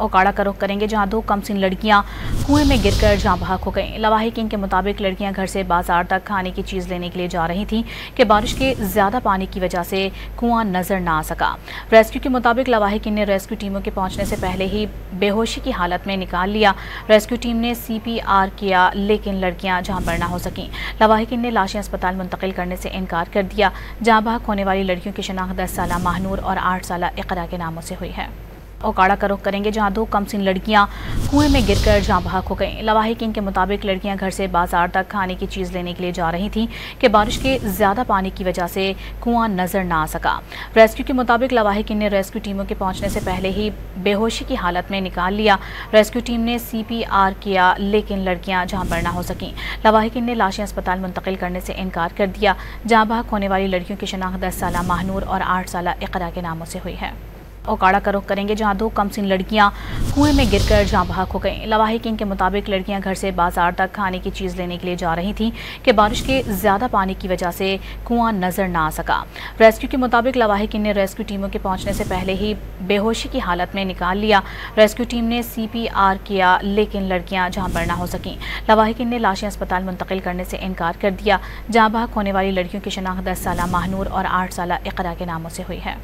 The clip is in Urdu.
اوکاڑا کا رخ کریں گے جہاں دو کمسن لڑکیاں کنویں میں گر کر جاں بحق ہو گئیں۔ لواحقین کے مطابق لڑکیاں گھر سے بازار تک کھانے کی چیز لینے کے لیے جا رہی تھیں کہ بارش کے زیادہ پانی کی وجہ سے کنواں نظر نہ آ سکا۔ ریسکیو کے مطابق لواحقین نے ریسکیو ٹیموں کے پہنچنے سے پہلے ہی بے ہوشی کی حالت میں نکال لیا۔ ریسکیو ٹیم نے CPR کیا لیکن لڑکیاں جہاں پر نہ ہو سکیں۔ لواحقین نے لاشیں اسپتال منتقل کرنے سے انکار کر دیا۔ جاں بحق ہونے والی لڑکیوں کی شناخت 10 سالہ ماہنور اور 8 سالہ اقرا کے ناموں سے ہوئی ہے۔ اوکاڑا کا رخ کریں گے جہاں دو کمسن لڑکیاں کنویں میں گر کر جاں بحق ہو گئیں۔ لواحقین کے مطابق لڑکیاں گھر سے بازار تک کھانے کی چیز لینے کے لیے جا رہی تھیں کہ بارش کے زیادہ پانی کی وجہ سے کنواں نظر نہ آ سکا۔ ریسکیو کے مطابق لواحقین نے ریسکیو ٹیموں کے پہنچنے سے پہلے ہی بے ہوشی کی حالت میں نکال لیا۔ ریسکیو ٹیم نے CPR کیا لیکن لڑکیاں جہاں پر نہ ہو سکیں۔ لواحقین نے لاشیں اسپتال منتقل کرنے سے انکار کر دیا۔ جاں بحق ہونے والی لڑکیوں کی شناخت 10 سالہ ماہنور اور 8 سالہ اقرا کے ناموں سے ہوئی ہے۔ اوکاڑا کا رخ کریں گے جہاں دو کمسن لڑکیاں کنویں میں گر کر جاں بحق ہو گئیں۔ لواحقین کے مطابق لڑکیاں گھر سے بازار تک کھانے کی چیز لینے کے لیے جا رہی تھیں کہ بارش کے زیادہ پانی کی وجہ سے کنواں نظر نہ آ سکا۔ ریسکیو کے مطابق لواحقین نے ریسکیو ٹیموں کے پہنچنے سے پہلے ہی بے ہوشی کی حالت میں نکال لیا۔ ریسکیو ٹیم نے CPR کیا لیکن لڑکیاں جہاں پر نہ ہو سکیں۔ لواحقین نے لاشیں اسپتال منتقل کرنے سے انکار کر دیا۔ جاں بحق ہونے والی لڑکیوں کی شناخت 10 سالہ ماہنور اور 8 سالہ اقرا کے ناموں سے ہوئی ہے۔